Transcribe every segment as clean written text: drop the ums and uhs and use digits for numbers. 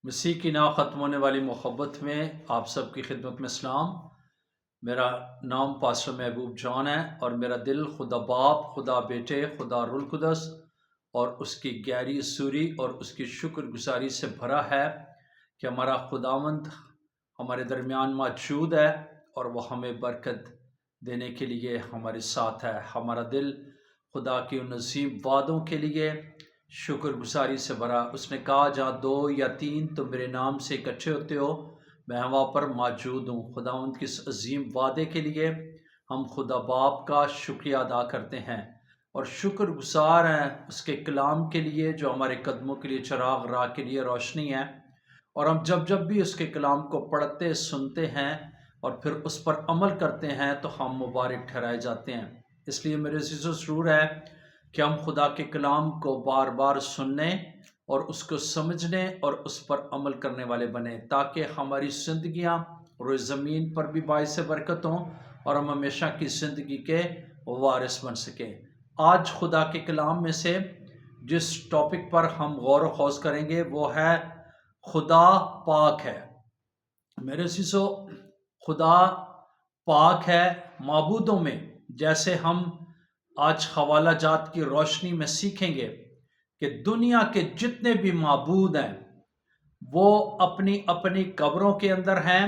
مسیح کی نا ختم ہونے والی محبت میں آپ سب کی خدمت میں سلام۔ میرا نام پاسٹر محبوب جان ہے اور میرا دل خدا باپ، خدا بیٹے، خدا روح القدس اور اس کی گہری سوری اور اس کی شکر گزاری سے بھرا ہے کہ ہمارا خداوند ہمارے درمیان موجود ہے اور وہ ہمیں برکت دینے کے لیے ہمارے ساتھ ہے۔ ہمارا دل خدا کی ان عظیم وعدوں کے لیے شکر گزاری سے بھرا۔ اس نے کہا جہاں 2 یا 3 تم میرے نام سے اکٹھے ہوتے ہو میں وہاں پر موجود ہوں۔ خداوند کے اس عظیم وعدے کے لیے ہم خدا باپ کا شکریہ ادا کرتے ہیں اور شکر گزار ہیں اس کے کلام کے لیے جو ہمارے قدموں کے لیے چراغ، راہ کے لیے روشنی ہے۔ اور ہم جب بھی اس کے کلام کو پڑھتے سنتے ہیں اور پھر اس پر عمل کرتے ہیں تو ہم مبارک ٹھہرائے جاتے ہیں۔ اس لیے میرے عزیزو ضرور ہے کہ ہم خدا کے کلام کو بار بار سننے اور اس کو سمجھنے اور اس پر عمل کرنے والے بنیں تاکہ ہماری زندگیاں روئے زمین پر بھی باعث برکت ہوں اور ہم ہمیشہ کی زندگی کے وارث بن سکیں۔ آج خدا کے کلام میں سے جس ٹاپک پر ہم غور و خوض کریں گے وہ ہے خدا پاک ہے۔ میرے عزیزو، خدا پاک ہے۔ معبودوں میں جیسے ہم آج حوالہ جات کی روشنی میں سیکھیں گے کہ دنیا کے جتنے بھی معبود ہیں وہ اپنی اپنی قبروں کے اندر ہیں،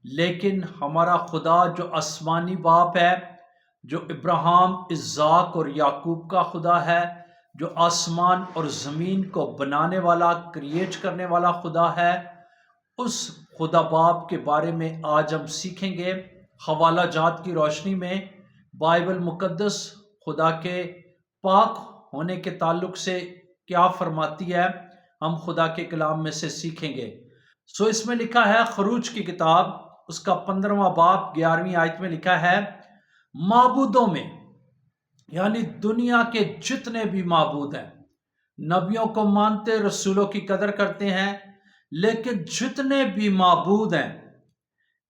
لیکن ہمارا خدا جو آسمانی باپ ہے، جو ابراہیم، اسحاق اور یعقوب کا خدا ہے، جو آسمان اور زمین کو بنانے والا، کریٹ کرنے والا خدا ہے، اس خدا باپ کے بارے میں آج ہم سیکھیں گے۔ حوالہ جات کی روشنی میں بائبل مقدس خدا کے پاک ہونے کے تعلق سے کیا فرماتی ہے، ہم خدا کے کلام میں سے سیکھیں گے۔ اس میں لکھا ہے خروج کی کتاب، اس کا 15واں باب 11ویں آیت میں لکھا ہے، معبودوں میں یعنی دنیا کے جتنے بھی معبود ہیں، نبیوں کو مانتے، رسولوں کی قدر کرتے ہیں، لیکن جتنے بھی معبود ہیں،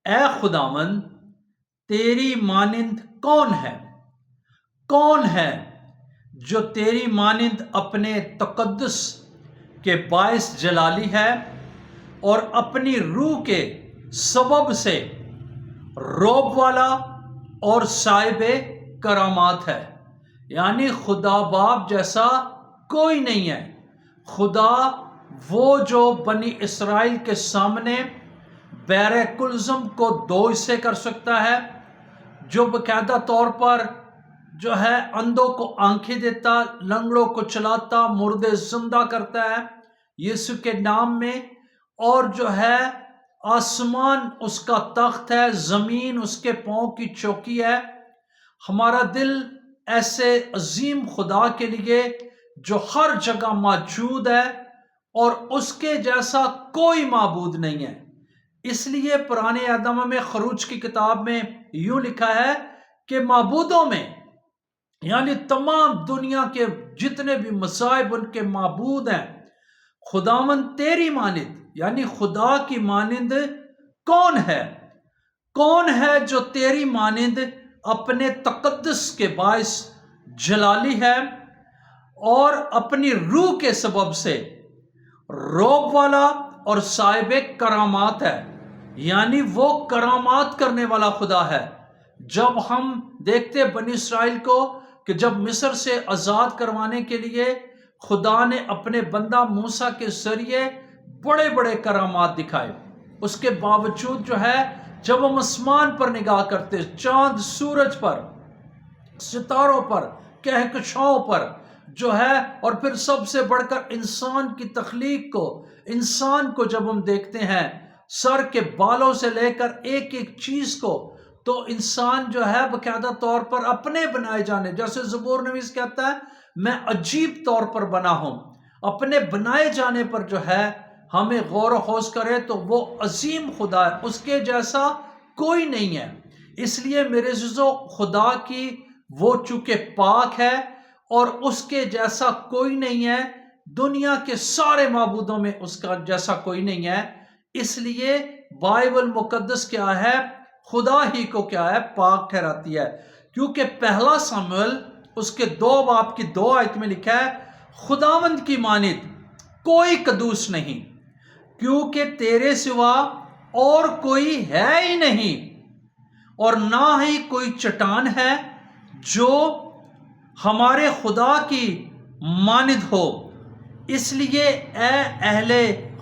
اے خداوند تیری مانند کون ہے؟ کون ہے جو تیری مانند اپنے تقدس کے باعث جلالی ہے اور اپنی روح کے سبب سے روب والا اور صاحب کرامات ہے؟ یعنی خدا باپ جیسا کوئی نہیں ہے۔ خدا وہ جو بنی اسرائیل کے سامنے بحر کلزم کو 2 حصے کر سکتا ہے، جو باقاعدہ طور پر جو ہے اندھوں کو آنکھیں دیتا، لنگڑوں کو چلاتا، مردے زندہ کرتا ہے یسوع کے نام میں، اور جو ہے آسمان اس کا تخت ہے، زمین اس کے پاؤں کی چوکی ہے۔ ہمارا دل ایسے عظیم خدا کے لیے جو ہر جگہ موجود ہے اور اس کے جیسا کوئی معبود نہیں ہے۔ اس لیے پرانے آدم میں خروج کی کتاب میں یوں لکھا ہے کہ معبودوں میں یعنی تمام دنیا کے جتنے بھی مذاہب ان کے معبود ہیں، خداوند تیری مانند یعنی خدا کی مانند کون ہے؟ کون ہے جو تیری مانند اپنے تقدس کے باعث جلالی ہے اور اپنی روح کے سبب سے روب والا اور صاحب کرامات ہے؟ یعنی وہ کرامات کرنے والا خدا ہے۔ جب ہم دیکھتے بنی اسرائیل کو کہ جب مصر سے آزاد کروانے کے لیے خدا نے اپنے بندہ موسیٰ کے ذریعے بڑے بڑے کرامات دکھائے، اس کے باوجود جو ہے جب ہم آسمان پر نگاہ کرتے، چاند، سورج پر، ستاروں پر، کہکشاؤں پر جو ہے، اور پھر سب سے بڑھ کر انسان کی تخلیق کو، انسان کو جب ہم دیکھتے ہیں سر کے بالوں سے لے کر ایک ایک چیز کو، تو انسان جو ہے باقاعدہ طور پر اپنے بنائے جانے، جیسے زبور نویس کہتا ہے میں عجیب طور پر بنا ہوں، اپنے بنائے جانے پر جو ہے ہمیں غور و خوض کرے تو وہ عظیم خدا ہے، اس کے جیسا کوئی نہیں ہے۔ اس لیے میرے عزیزو، خدا کی وہ چونکہ پاک ہے اور اس کے جیسا کوئی نہیں ہے، دنیا کے سارے معبودوں میں اس کا جیسا کوئی نہیں ہے۔ اس لیے بائبل مقدس کیا ہے؟ خدا ہی کو کیا ہے؟ پاک ٹھہراتی ہے، کیونکہ پہلا سموئیل اس کے 2 باب کی 2 آیت میں لکھا ہے، خداوند کی مانند کوئی قدوس نہیں، کیونکہ تیرے سوا اور کوئی ہے ہی نہیں، اور نہ ہی کوئی چٹان ہے جو ہمارے خدا کی مانند ہو۔ اس لیے اے اہل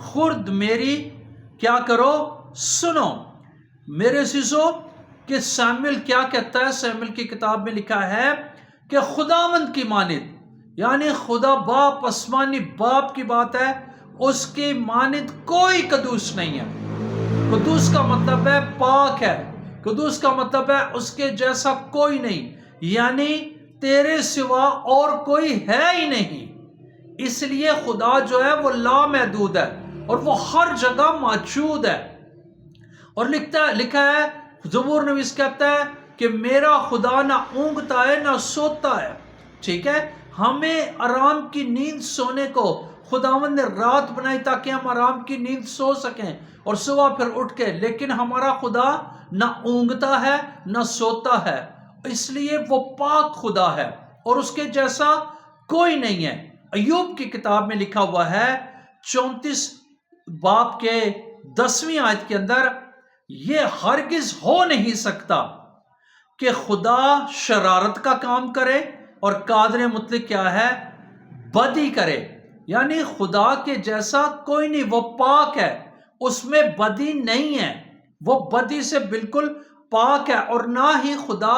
خرد میری کیا کرو، سنو۔ میرے عزیزو کہ سامویل کیا کہتا ہے؟ سامویل کی کتاب میں لکھا ہے کہ خداوند کی مانند، یعنی خدا باپ، آسمانی باپ کی بات ہے، اس کی مانند کوئی قدوس نہیں ہے۔ قدوس کا مطلب ہے پاک ہے، قدوس کا مطلب ہے اس کے جیسا کوئی نہیں، یعنی تیرے سوا اور کوئی ہے ہی نہیں۔ اس لیے خدا جو ہے وہ لامحدود ہے اور وہ ہر جگہ موجود ہے۔ اور لکھا ہے، زبور نویس کہتا ہے کہ میرا خدا نہ اونگتا ہے نہ سوتا ہے۔ ٹھیک ہے، ہمیں آرام کی نیند سونے کو خداوند نے رات بنائی تاکہ ہم آرام کی نیند سو سکیں اور صبح پھر اٹھ کے، لیکن ہمارا خدا نہ اونگتا ہے نہ سوتا ہے، اس لیے وہ پاک خدا ہے اور اس کے جیسا کوئی نہیں ہے۔ ایوب کی کتاب میں لکھا ہوا ہے 34 باب کے 10ویں آیت کے اندر، یہ ہرگز ہو نہیں سکتا کہ خدا شرارت کا کام کرے اور قادر مطلق کیا ہے، بدی کرے۔ یعنی خدا کے جیسا کوئی نہیں، وہ پاک ہے، اس میں بدی نہیں ہے، وہ بدی سے بالکل پاک ہے، اور نہ ہی خدا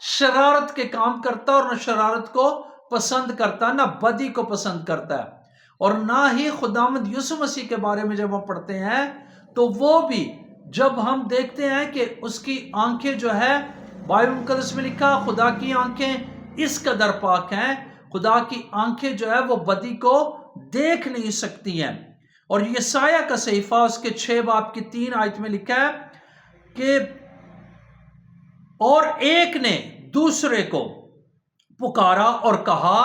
شرارت کے کام کرتا اور نہ شرارت کو پسند کرتا، نہ بدی کو پسند کرتا ہے۔ اور نہ ہی خداوند یسوع مسیح کے بارے میں جب ہم پڑھتے ہیں تو وہ بھی جب ہم دیکھتے ہیں کہ اس کی آنکھیں جو ہے، بائبل مقدس میں لکھا خدا کی آنکھیں اس قدر پاک ہیں، خدا کی آنکھیں جو ہے وہ بدی کو دیکھ نہیں سکتی ہیں۔ اور یسایہ کا صحیفہ اس کے 6 باب کی 3 آیت میں لکھا ہے کہ اور ایک نے دوسرے کو پکارا اور کہا،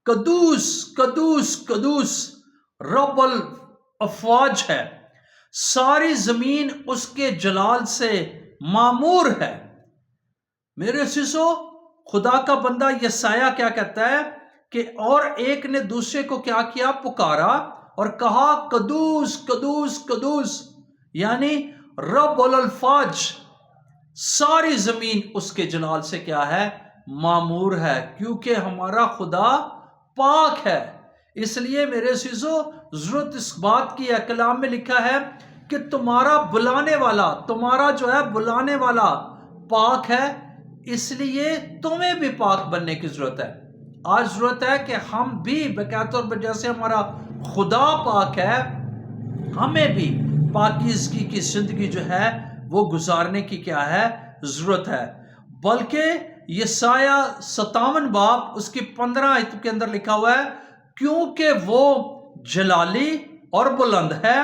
قدوس قدوس قدوس رب الافواج ہے، ساری زمین اس کے جلال سے معمور ہے۔ میرے عزیزو، خدا کا بندہ یسایہ کیا کہتا ہے کہ اور ایک نے دوسرے کو کیا کیا، پکارا اور کہا، قدوس قدوس قدوس، یعنی رب الافواج، ساری زمین اس کے جلال سے کیا ہے، معمور ہے، کیونکہ ہمارا خدا پاک ہے۔ اس لیے میرے عزیزو ضرورت اس بات کی ہے، کلام میں لکھا ہے کہ تمہارا بلانے والا، تمہارا جو ہے بلانے والا پاک ہے، اس لیے تمہیں بھی پاک بننے کی ضرورت ہے۔ آج ضرورت ہے کہ ہم بھی باقاعدہ طور پر جیسے ہمارا خدا پاک ہے، ہمیں بھی پاکیزگی کی زندگی جو ہے وہ گزارنے کی کیا ہے، ضرورت ہے۔ بلکہ یسایہ 57 باب اس کی 15 آیت کے اندر لکھا ہوا ہے، کیونکہ وہ جلالی اور بلند ہے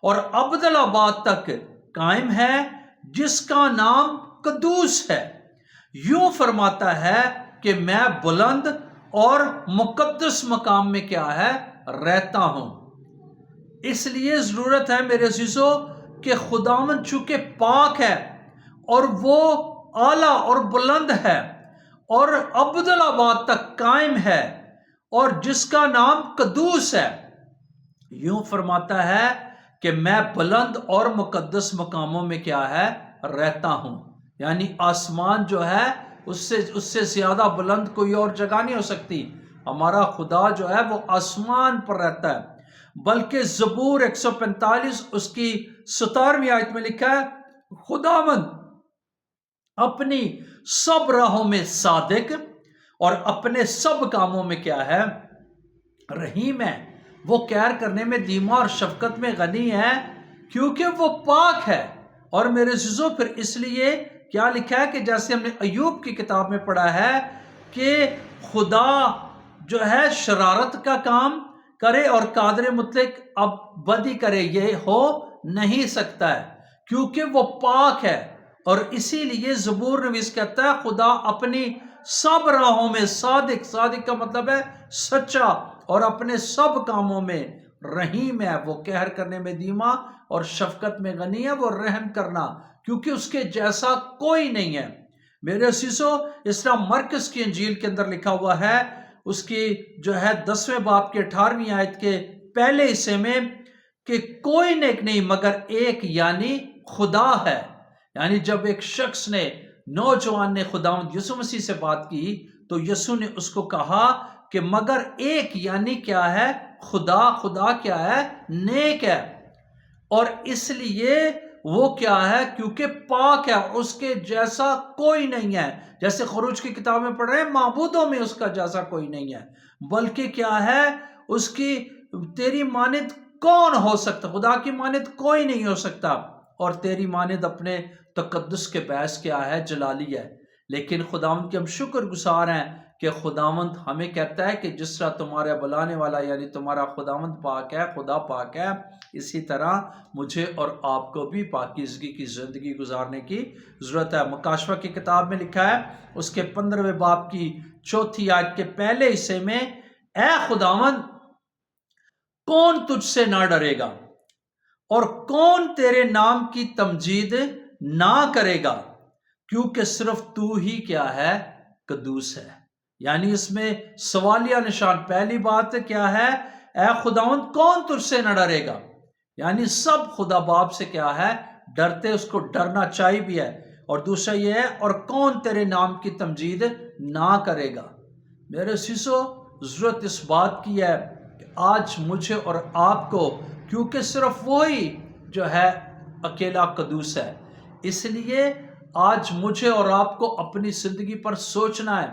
اور ابدالآباد تک قائم ہے، جس کا نام قدوس ہے، یوں فرماتا ہے کہ میں بلند اور مقدس مقام میں کیا ہے، رہتا ہوں۔ اس لیے ضرورت ہے میرے عزیزو کہ خداوند چونکہ پاک ہے اور وہ اعلیٰ اور بلند ہے اور ابدالآباد تک قائم ہے اور جس کا نام قدوس ہے، یوں فرماتا ہے کہ میں بلند اور مقدس مقاموں میں کیا ہے، رہتا ہوں۔ یعنی آسمان جو ہے اس سے زیادہ بلند کوئی اور جگہ نہیں ہو سکتی۔ ہمارا خدا جو ہے وہ آسمان پر رہتا ہے۔ بلکہ زبور 145 اس کی 17ویں آیت میں لکھا ہے، خداوند اپنی سب راہوں میں صادق اور اپنے سب کاموں میں کیا ہے، رحیم ہے، وہ کیر کرنے میں دھیما اور شفقت میں غنی ہے، کیونکہ وہ پاک ہے۔ اور میرے عزیزو پھر اس لیے کیا لکھا ہے کہ جیسے ہم نے ایوب کی کتاب میں پڑھا ہے کہ خدا جو ہے شرارت کا کام کرے اور قادر مطلق اب بدی کرے، یہ ہو نہیں سکتا ہے کیونکہ وہ پاک ہے۔ اور اسی لیے زبور نویس کہتا ہے، خدا اپنی سب راہوں میں صادق، صادق کا مطلب ہے سچا، اور اپنے سب کاموں میں رحیم ہے، وہ قہر کرنے میں دھیما اور شفقت میں غنی ہے، وہ رحم کرنا، کیونکہ اس کے جیسا کوئی نہیں ہے۔ میرے عزیزو، اس طرح مرکز کی انجیل کے اندر لکھا ہوا ہے، اس کی جو ہے 10ویں باب کے 18ویں آیت کے پہلے حصے میں، کہ کوئی نیک نہیں مگر ایک یعنی خدا ہے. یعنی جب ایک شخص نے نوجوان نے خداوند یسوع مسیح سے بات کی تو یسوع نے اس کو کہا کہ مگر ایک یعنی کیا ہے؟ خدا. خدا کیا ہے؟ نیک ہے. اور اس لیے وہ کیا ہے؟ کیونکہ پاک ہے اور اس کے جیسا کوئی نہیں ہے. جیسے خروج کی کتاب میں پڑھ رہے ہیں معبودوں میں اس کا جیسا کوئی نہیں ہے، بلکہ کیا ہے؟ اس کی تیری مانند کون ہو سکتا؟ خدا کی مانند کوئی نہیں ہو سکتا. اور تیری مانند اپنے تقدس کے باعث کیا ہے؟ جلالی ہے. لیکن خداوند کے ہم شکر گزار ہیں کہ خداوند ہمیں کہتا ہے کہ جس طرح تمہارا بلانے والا یعنی تمہارا خداوند پاک ہے، خدا پاک ہے، اسی طرح مجھے اور آپ کو بھی پاکیزگی کی زندگی گزارنے کی ضرورت ہے. مکاشفہ کی کتاب میں لکھا ہے اس کے 15ویں باب کی 4 آیت کے پہلے حصے میں، اے خداوند کون تجھ سے نہ ڈرے گا اور کون تیرے نام کی تمجید نہ کرے گا، کیونکہ صرف تو ہی کیا ہے؟ قدوس ہے. یعنی اس میں سوالیہ نشان. پہلی بات کیا ہے؟ اے خداوند کون تجھ سے نہ ڈرے گا. یعنی سب خدا باپ سے کیا ہے؟ ڈرتے، اس کو ڈرنا چاہیے بھی ہے. اور دوسرا یہ ہے اور کون تیرے نام کی تمجید نہ کرے گا. میرے سیسو ضرورت اس بات کی ہے کہ آج مجھے اور آپ کو، کیونکہ صرف وہی جو ہے اکیلا قدوس ہے، اس لیے آج مجھے اور آپ کو اپنی زندگی پر سوچنا ہے.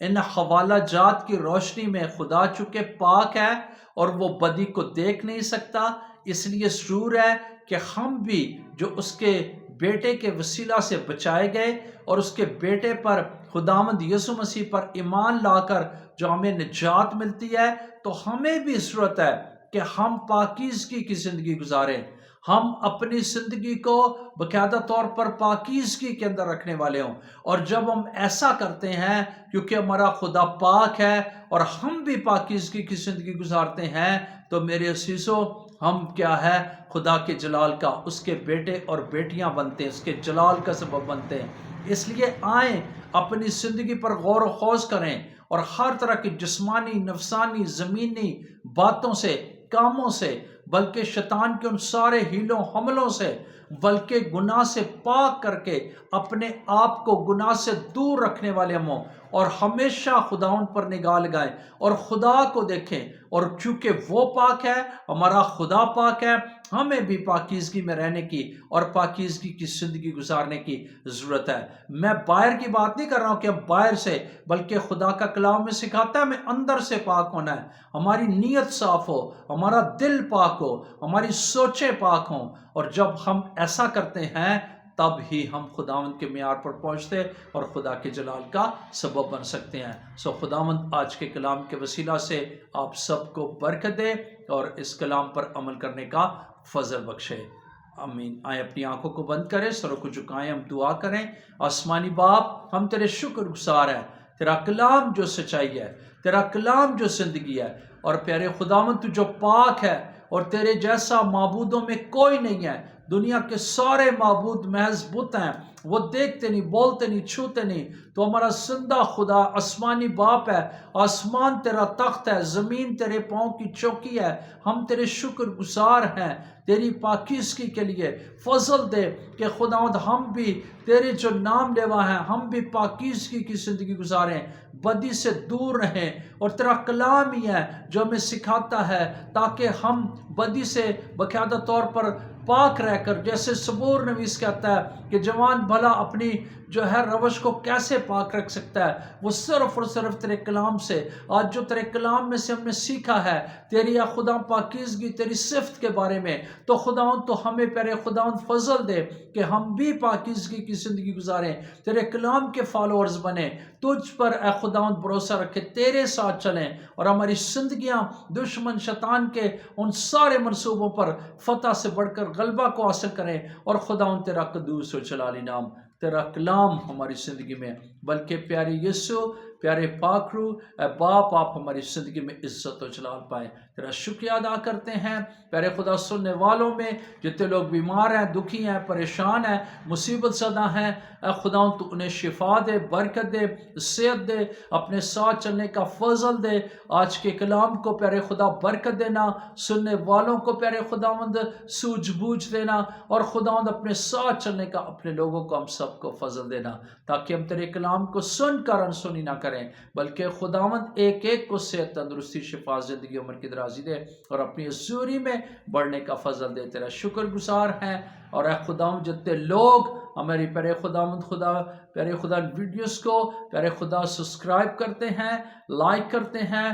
ان حوالہ جات کی روشنی میں خدا چونکہ پاک ہے اور وہ بدی کو دیکھ نہیں سکتا، اس لیے ضرور ہے کہ ہم بھی جو اس کے بیٹے کے وسیلہ سے بچائے گئے اور اس کے بیٹے پر خداوند یسوع مسیح پر ایمان لا کر جو ہمیں نجات ملتی ہے، تو ہمیں بھی ضرورت ہے کہ ہم پاکیزگی کی زندگی گزاریں. ہم اپنی زندگی کو باقاعدہ طور پر پاکیزگی کے اندر رکھنے والے ہوں. اور جب ہم ایسا کرتے ہیں کیونکہ ہمارا خدا پاک ہے اور ہم بھی پاکیزگی کی زندگی گزارتے ہیں، تو میرے عزیزو ہم کیا ہے؟ خدا کے جلال کا، اس کے بیٹے اور بیٹیاں بنتے ہیں، اس کے جلال کا سبب بنتے ہیں. اس لیے آئیں اپنی زندگی پر غور و خوض کریں اور ہر طرح کی جسمانی، نفسانی، زمینی باتوں سے، کاموں سے، بلکہ شیطان کے ان سارے ہیلوں حملوں سے، بلکہ گناہ سے پاک کر کے اپنے آپ کو گناہ سے دور رکھنے والے ہم ہوں اور ہمیشہ خداوند پر نگاہ لگائیں اور خدا کو دیکھیں. اور چونکہ وہ پاک ہے، ہمارا خدا پاک ہے، ہمیں بھی پاکیزگی میں رہنے کی اور پاکیزگی کی زندگی گزارنے کی ضرورت ہے. میں باہر کی بات نہیں کر رہا ہوں کہ ہم باہر سے، بلکہ خدا کا کلام میں سکھاتا ہے ہمیں اندر سے پاک ہونا ہے. ہماری نیت صاف ہو، ہمارا دل پاک ہو، ہماری سوچیں پاک ہوں. اور جب ہم ایسا کرتے ہیں تب ہی ہم خداوند کے معیار پر پہنچتے اور خدا کے جلال کا سبب بن سکتے ہیں. خداوند آج کے کلام کے وسیلہ سے آپ سب کو برکت دے اور اس کلام پر عمل کرنے کا فضل بخشے. آمین. آئیں اپنی آنکھوں کو بند کریں، سروں کو جھکائیں، ہم دعا کریں. آسمانی باپ، ہم تیرے شکر گزار ہیں. تیرا کلام جو سچائی ہے، تیرا کلام جو زندگی ہے، اور پیارے خداوند تو جو پاک ہے اور تیرے جیسا معبودوں میں کوئی نہیں ہے. دنیا کے سارے معبود محض بت ہیں، وہ دیکھتے نہیں، بولتے نہیں، چھوتے نہیں. تو ہمارا زندہ خدا آسمانی باپ ہے. آسمان تیرا تخت ہے، زمین تیرے پاؤں کی چوکی ہے. ہم تیرے شکر گزار ہیں تیری پاکیزگی کے لیے. فضل دے کہ خداوند ہم بھی تیرے جو نام لیوا ہیں، ہم بھی پاکیزگی کی زندگی گزاریں، بدی سے دور رہیں. اور تیرا کلام ہی ہے جو ہمیں سکھاتا ہے تاکہ ہم بدی سے باقاعدہ طور پر پاک رہ کر، جیسے صبور نویس کہتا ہے کہ جوان بھلا اپنی جو ہے روش کو کیسے پاک رکھ سکتا ہے؟ وہ صرف اور صرف تیرے کلام سے. آج جو تیرے کلام میں سے ہم نے سیکھا ہے تیری یا خدا پاکیزگی، تیری صفت کے بارے میں، تو خداوند تو ہمیں پیارے خداوند فضل دے کہ ہم بھی پاکیزگی کی زندگی گزاریں، تیرے کلام کے فالوورز بنیں، تجھ پر اے خداوند بھروسہ رکھے، تیرے ساتھ چلیں اور ہماری زندگیاں دشمن شیطان کے ان سارے منصوبوں پر فتح سے بڑھ کر غلبہ کو حاصل کریں. اور خداوند تیرا قدوس و جلالی نام، تیرا کلام ہماری زندگی میں، بلکہ پیاری یسوع پیارے پاک روح اے باپ آپ ہماری زندگی میں عزت و جلال پائیں. تیرا شکریہ ادا کرتے ہیں پیارے خدا. سننے والوں میں جتنے لوگ بیمار ہیں، دکھی ہیں، پریشان ہیں، مصیبت زدہ ہیں، اے خدا تو انہیں شفا دے، برکت دے، صحت دے، اپنے ساتھ چلنے کا فضل دے. آج کے کلام کو پیارے خدا برکت دینا، سننے والوں کو پیارے خداوند سوجھ بوجھ دینا، اور خداوند اپنے ساتھ چلنے کا اپنے لوگوں کو ہم سب کو فضل دینا، تاکہ ہم تیرے کلام کو سن کر انسنی نہ کریں، بلکہ خداوند ایک ایک کو صحت، تندرستی، شفا، زندگی، عمر کی درازی دے، اور اپنی حضوری میں بڑھنے کا فضل دے. تیرا شکر گزار ہیں. اور اے خداوند جتنے لوگ ہماری پیارے خدا ویڈیوز کو پیارے خدا سبسکرائب کرتے ہیں، لائک کرتے ہیں،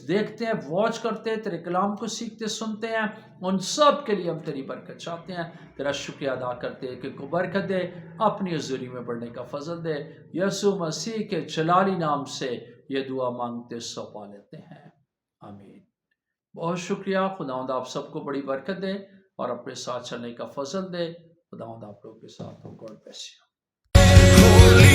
دیکھتے ہیں، واچ کرتے ہیں، تیرے کلام کو سیکھتے سنتے ہیں، ان سب کے لیے ہم تیری برکت چاہتے ہیں. تیرا شکریہ ادا کرتے ہیں کہ کو برکت دے، اپنی حضوری میں بڑھنے کا فضل دے. یسوع مسیح کے جلالی نام سے یہ دعا مانگتے سپا لیتے ہیں، آمین. بہت شکریہ. خداوند آپ سب کو بڑی برکت دے اور اپنے ساتھ چلنے کا فضل دے. خداوند آپ لوگوں کے ساتھ ہو. God bless you.